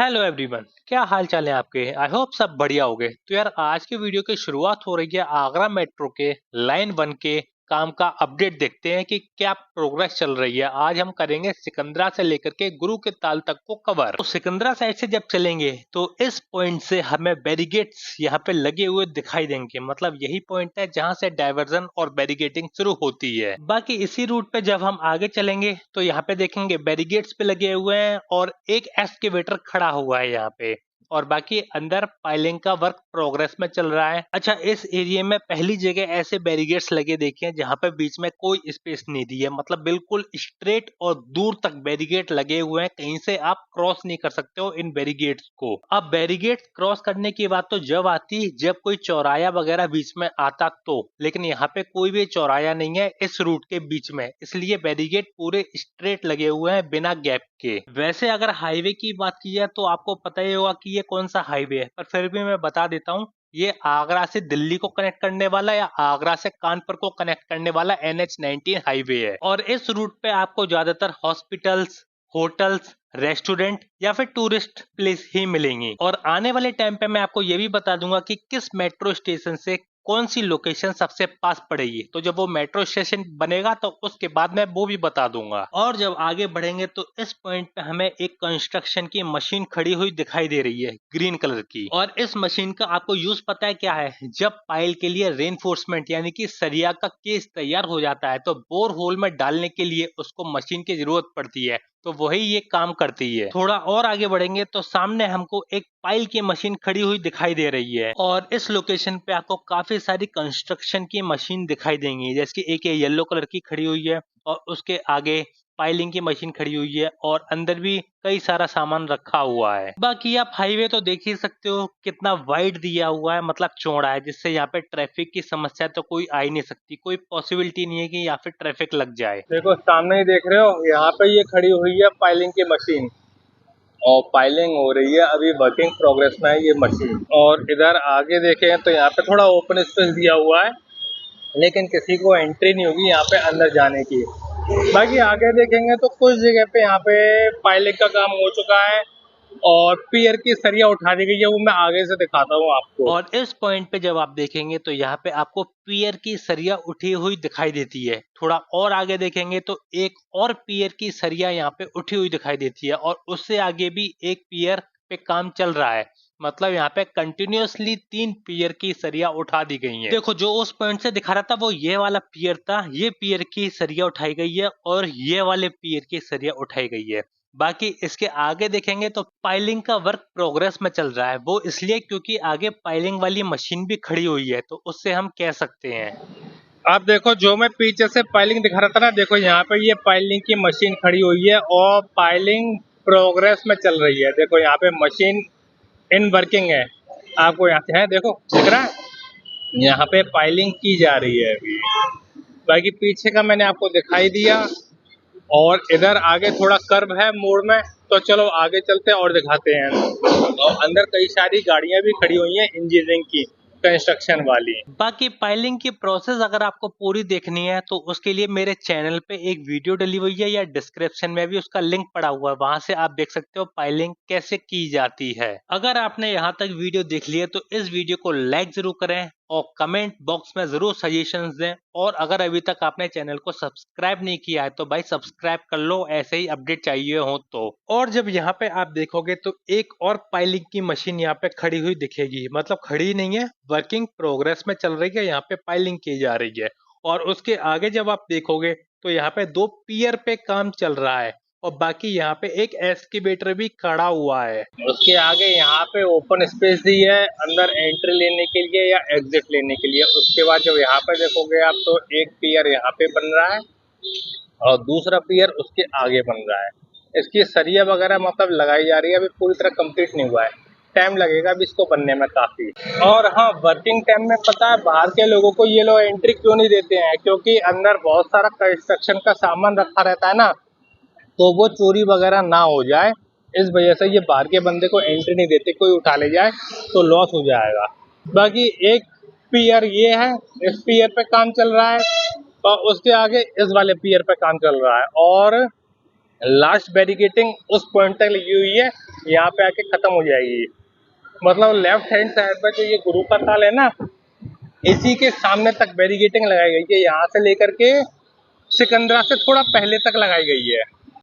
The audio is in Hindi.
हेलो एवरीवन, क्या हाल चाल है आपके। आई होप सब बढ़िया होंगे। तो यार आज के वीडियो की शुरुआत हो रही है आगरा मेट्रो के लाइन 1 के काम का अपडेट। देखते हैं कि क्या प्रोग्रेस चल रही है। आज हम करेंगे सिकंदरा से लेकर के गुरु के ताल तक को कवर। तो सिकंदरा साइड से जब चलेंगे तो इस पॉइंट से हमें बैरिगेट्स यहाँ पे लगे हुए दिखाई देंगे। मतलब यही पॉइंट है जहाँ से डाइवर्जन और बैरिगेटिंग शुरू होती है। बाकी इसी रूट पे जब हम आगे चलेंगे तो यहाँ पे देखेंगे बैरिगेट्स पे लगे हुए हैं और एक एक्सकेवेटर खड़ा हुआ है यहाँ पे। और बाकी अंदर पाइलिंग का वर्क प्रोग्रेस में चल रहा है। अच्छा, इस एरिया में पहली जगह ऐसे बैरिगेट्स लगे देखे हैं जहाँ पे बीच में कोई स्पेस नहीं दी है। मतलब बिल्कुल स्ट्रेट और दूर तक बैरिगेट लगे हुए हैं, कहीं से आप क्रॉस नहीं कर सकते हो इन बैरिगेट्स को। अब बैरिगेट क्रॉस करने की बात तो जब आती जब कोई चौराया वगैरह बीच में आता तो, लेकिन यहाँ पे कोई भी चौराया नहीं है इस रूट के बीच में, इसलिए बैरिगेट पूरे स्ट्रेट लगे हुए हैं बिना गैप के। वैसे अगर हाईवे की बात की जाए तो आपको पता ही होगा कि ये कौन सा हाईवे है, पर फिर भी मैं बता देता हूँ। ये आगरा से दिल्ली को कनेक्ट करने वाला या आगरा से कानपुर को कनेक्ट करने वाला NH-19 हाईवे है। और इस रूट पे आपको ज्यादातर हॉस्पिटल्स, होटल्स, रेस्टोरेंट या फिर टूरिस्ट प्लेस ही मिलेंगी। और आने वाले टाइम पे मैं आपको ये भी बता दूंगा कि किस मेट्रो स्टेशन से कौन सी लोकेशन सबसे पास पड़ेगी। तो जब वो मेट्रो स्टेशन बनेगा तो उसके बाद मैं वो भी बता दूंगा। और जब आगे बढ़ेंगे तो इस पॉइंट पे हमें एक कंस्ट्रक्शन की मशीन खड़ी हुई दिखाई दे रही है ग्रीन कलर की। और इस मशीन का आपको यूज पता है क्या है? जब पाइल के लिए रेनफोर्समेंट यानी कि सरिया का केस तैयार हो जाता है तो बोर होल में डालने के लिए उसको मशीन की जरूरत पड़ती है, तो वही ये काम करती है। थोड़ा और आगे बढ़ेंगे तो सामने हमको एक पाइल की मशीन खड़ी हुई दिखाई दे रही है। और इस लोकेशन पे आपको काफी सारी कंस्ट्रक्शन की मशीन दिखाई देंगी, जैसे कि एक ये येलो कलर की खड़ी हुई है और उसके आगे पाइलिंग की मशीन खड़ी हुई है और अंदर भी कई सारा सामान रखा हुआ है। बाकी आप हाईवे तो देख ही सकते हो कितना वाइड दिया हुआ है, मतलब चौड़ा है, जिससे यहाँ पे ट्रैफिक की समस्या तो कोई आ ही नहीं सकती। कोई पॉसिबिलिटी नहीं है कि यहाँ पे ट्रैफिक लग जाए। देखो सामने ही देख रहे हो, यहाँ पे ये खड़ी हुई है पाइलिंग की मशीन और पाइलिंग हो रही है। अभी वर्किंग प्रोग्रेस में है ये मशीन। और इधर आगे देखें तो यहाँ पे थोड़ा ओपन स्पेस दिया हुआ है, लेकिन किसी को एंट्री नहीं होगी यहाँ पे अंदर जाने की। बाकी आगे देखेंगे तो कुछ जगह पे यहाँ पे पाइलिंग का काम हो चुका है और पियर की सरिया उठा दी गई है, वो मैं आगे से दिखाता हूँ आपको। और इस पॉइंट पे जब आप देखेंगे तो यहाँ पे आपको पियर की सरिया उठी हुई दिखाई देती है। थोड़ा और आगे देखेंगे तो एक और पियर की सरिया यहाँ पे उठी हुई दिखाई देती है और उससे आगे भी एक पियर पे काम चल रहा है। मतलब यहाँ पे कंटिन्यूअसली 3 पियर की सरिया उठा दी गई है। देखो जो उस पॉइंट से दिखा रहा था वो ये वाला पियर था, ये पियर की सरिया उठाई गई है और ये वाले पियर की सरिया उठाई गई है। बाकी इसके आगे देखेंगे तो पाइलिंग का वर्क प्रोग्रेस में चल रहा है। वो इसलिए क्योंकि आगे पाइलिंग वाली मशीन भी खड़ी हुई है, तो उससे हम कह सकते हैं। आप देखो जो मैं पीछे से पाइलिंग दिखा रहा था ना, देखो यहाँ पे ये पाइलिंग की मशीन खड़ी हुई है और पाइलिंग प्रोग्रेस में चल रही है। देखो यहाँ पे मशीन इन वर्किंग है, आपको यहाँ से है देखो दिख रहा है, यहाँ पे पाइलिंग की जा रही है अभी। बाकी पीछे का मैंने आपको दिखाई दिया और इधर आगे थोड़ा कर्व है मोड़ में, तो चलो आगे चलते हैं और दिखाते हैं। और अंदर कई सारी गाड़ियां भी खड़ी हुई हैं इंजीनियरिंग की, कंस्ट्रक्शन वाली। बाकी पाइलिंग की प्रोसेस अगर आपको पूरी देखनी है तो उसके लिए मेरे चैनल पे एक वीडियो डली हुई है या डिस्क्रिप्शन में भी उसका लिंक पड़ा हुआ है, वहां से आप देख सकते हो पाइलिंग कैसे की जाती है। अगर आपने यहाँ तक वीडियो देख लिया तो इस वीडियो को लाइक जरूर करें और कमेंट बॉक्स में जरूर सजेशंस दें। और अगर अभी तक आपने चैनल को सब्सक्राइब नहीं किया है तो भाई सब्सक्राइब कर लो, ऐसे ही अपडेट चाहिए हो तो। और जब यहाँ पे आप देखोगे तो एक और पाइलिंग की मशीन यहाँ पे खड़ी हुई दिखेगी, मतलब खड़ी नहीं है, वर्किंग प्रोग्रेस में चल रही है, यहाँ पे पाइलिंग की जा रही है। और उसके आगे जब आप देखोगे तो यहाँ पे 2 पियर पे काम चल रहा है और बाकी यहाँ पे एक एक्सकेवेटर भी खड़ा हुआ है। उसके आगे यहाँ पे ओपन स्पेस दी है अंदर एंट्री लेने के लिए या एग्जिट लेने के लिए। उसके बाद जब यहाँ पे देखोगे आप तो एक पियर यहाँ पे बन रहा है और दूसरा पियर उसके आगे बन रहा है। इसकी सरिया वगैरह मतलब लगाई जा रही है, अभी पूरी तरह कंप्लीट नहीं हुआ है, टाइम लगेगा अभी इसको बनने में काफी। और हाँ, वर्किंग टाइम में पता है बाहर के लोगों को ये लोग एंट्री क्यों नहीं देते हैं? क्योंकि अंदर बहुत सारा कंस्ट्रक्शन का सामान रखा रहता है ना, तो वो चोरी वगैरह ना हो जाए, इस वजह से ये बाहर के बंदे को एंट्री नहीं देते। कोई उठा ले जाए तो लॉस हो जाएगा। बाकी एक पियर ये है, इस पियर पे काम चल रहा है और उसके आगे इस वाले पियर पे काम चल रहा है। और लास्ट बैरिकेटिंग उस पॉइंट तक लगी हुई है, यहाँ पे आके खत्म हो जाएगी। मतलब लेफ्ट हैंड साइड पर जो ये गुरु का ताल है ना, इसी के सामने तक बैरिकेटिंग लगाई गई है, यहाँ से लेकर के सिकंदरा से थोड़ा पहले तक लगाई गई है।